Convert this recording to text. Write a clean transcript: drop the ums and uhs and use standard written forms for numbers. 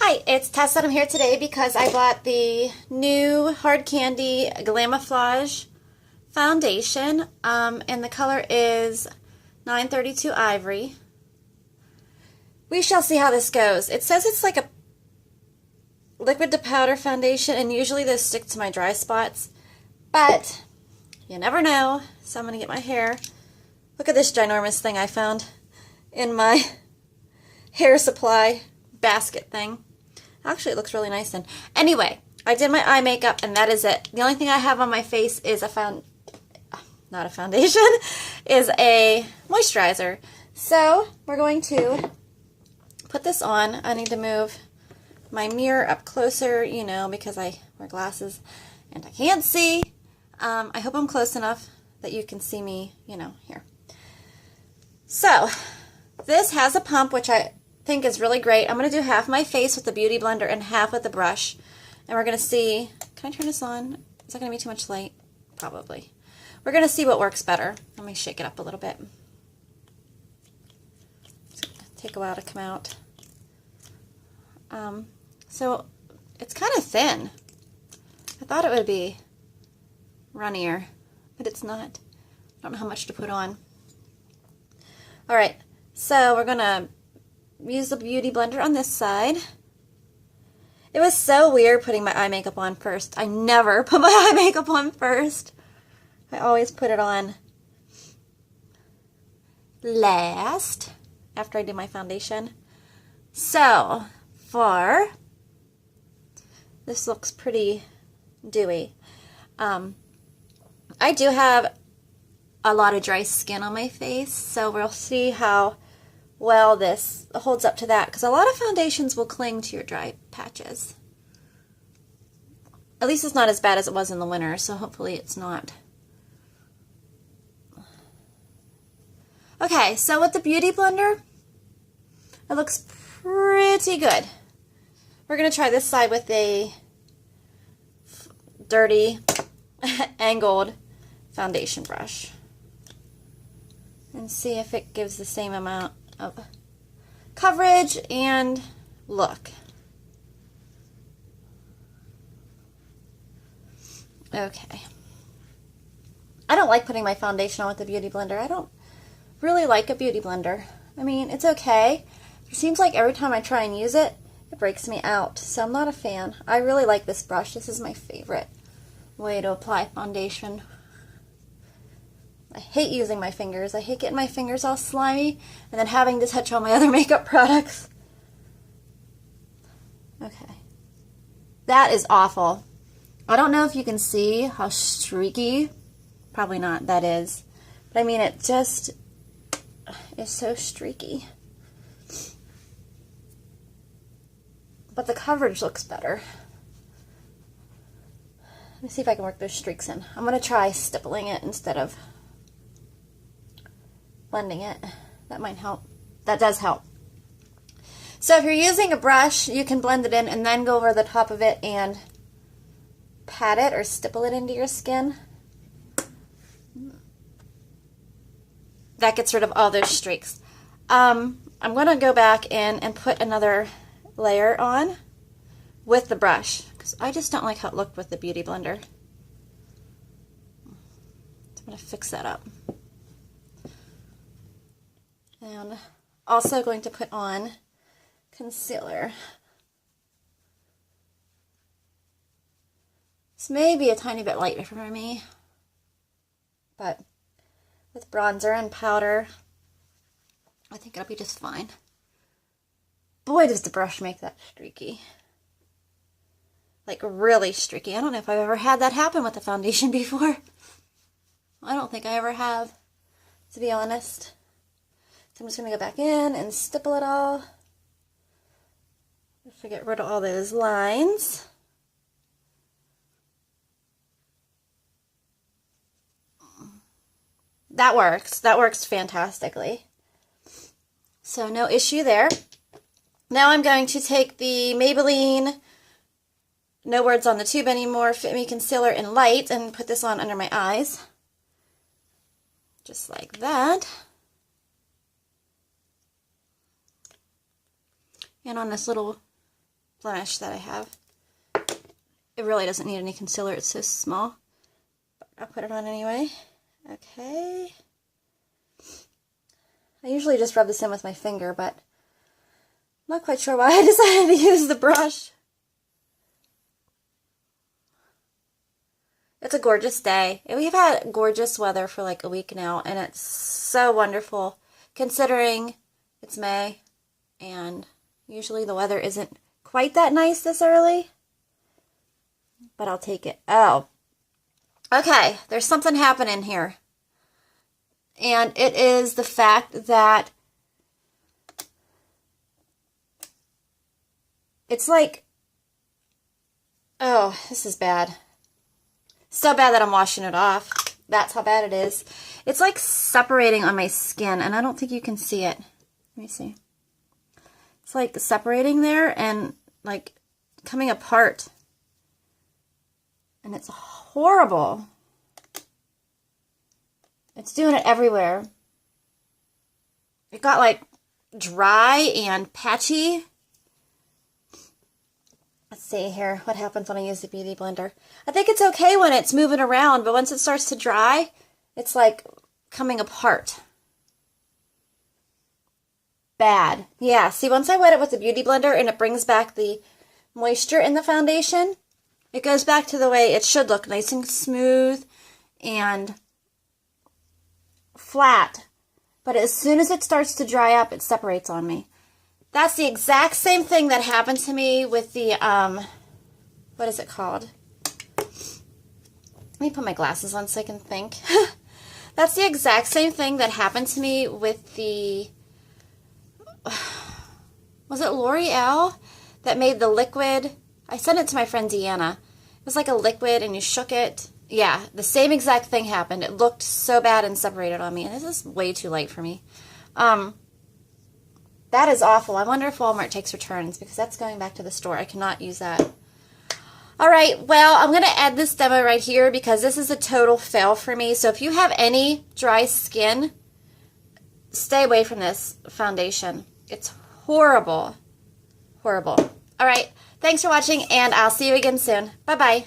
Hi, it's Tess and I'm here today because I bought the new Hard Candy GLAMOFLAUGE foundation, and the color is 932 Ivory. We shall see how this goes. It says it's like a liquid to powder foundation, and usually those stick to my dry spots, but you never know. So I'm going to get my hair. Look at this ginormous thing I found in my hair supply basket thing. Actually, it looks really nice. And anyway, I did my eye makeup, and that is it. The only thing I have on my face is not a foundation, is a moisturizer. So we're going to put this on. I need to move my mirror up closer, you know, because I wear glasses and I can't see. I hope I'm close enough that you can see me, you know, here. So this has a pump, which I think is really great. I'm going to do half my face with the Beauty Blender and half with the brush. And we're going to see, can I turn this on? Is that going to be too much light? Probably. We're going to see what works better. Let me shake it up a little bit. Take a while to come out. So it's kind of thin. I thought it would be runnier, but it's not. I don't know how much to put on. Alright, so we're going to use the Beauty Blender on this side. It was so weird putting my eye makeup on first. I never put my eye makeup on first. I always put it on last after I do my foundation. So, this looks pretty dewy. I do have a lot of dry skin on my face, so we'll see how well this holds up to that, because a lot of foundations will cling to your dry patches. At least it's not as bad as it was in the winter, so hopefully it's not. Okay, so with the Beauty Blender, it looks pretty good. We're going to try this side with a dirty, angled foundation brush and see if it gives the same amount of coverage and look. Okay. I don't like putting my foundation on with the Beauty Blender. I don't really like a Beauty Blender. I mean, it's okay. It seems like every time I try and use it, it breaks me out. So I'm not a fan. I really like this brush. This is my favorite way to apply foundation. I hate using my fingers. I hate getting my fingers all slimy and then having to touch all my other makeup products. Okay. That is awful. I don't know if you can see how streaky, probably not, that is. But I mean, it just is so streaky. But the coverage looks better. Let me see if I can work those streaks in. I'm going to try stippling it instead of blending it. That might help. That does help. So if you're using a brush, you can blend it in and then go over the top of it and pat it or stipple it into your skin. That gets rid of all those streaks. I'm going to go back in and put another layer on with the brush, because I just don't like how it looked with the Beauty Blender. So I'm going to fix that up. And also going to put on concealer. This may be a tiny bit light for me, but with bronzer and powder, I think it'll be just fine. Boy, does the brush make that streaky. Like, really streaky. I don't know if I've ever had that happen with a foundation before. I don't think I ever have, to be honest. So I'm just going to go back in and stipple it all. Just to get rid of all those lines. That works. That works fantastically. So no issue there. Now I'm going to take the Maybelline No Words on the Tube Anymore Fit Me Concealer in Light and put this on under my eyes. Just like that. And on this little blemish that I have. It really doesn't need any concealer, it's so small. But I'll put it on anyway. Okay. I usually just rub this in with my finger, but I'm not quite sure why I decided to use the brush. It's a gorgeous day. And we've had gorgeous weather for like a week now, and it's so wonderful considering it's May, and usually the weather isn't quite that nice this early. But I'll take it. Oh. Okay, there's something happening here. And it is the fact that it's like, oh, this is bad. So bad that I'm washing it off. That's how bad it is. It's like separating on my skin, and I don't think you can see it. Let me see. It's like separating there and like coming apart. And it's horrible. It's doing it everywhere. It got like dry and patchy. Let's see here what happens when I use the Beauty Blender. I think it's okay when it's moving around, but once it starts to dry, it's like coming apart. Bad. Yeah, see, once I wet it with the Beauty Blender and it brings back the moisture in the foundation, it goes back to the way it should look, nice and smooth and flat. But as soon as it starts to dry up, it separates on me. That's the exact same thing that happened to me with the, what is it called? Let me put my glasses on so I can think. That's the exact same thing that happened to me with the, was it L'Oreal that made the liquid? I sent it to my friend Deanna. It was like a liquid and you shook it. Yeah, the same exact thing happened. It looked so bad and separated on me. And this is way too light for me. That is awful. I wonder if Walmart takes returns because that's going back to the store. I cannot use that. All right, well, I'm going to end this demo right here because this is a total fail for me. So if you have any dry skin, stay away from this foundation. It's horrible. Horrible. All right, thanks for watching, and I'll see you again soon. Bye-bye.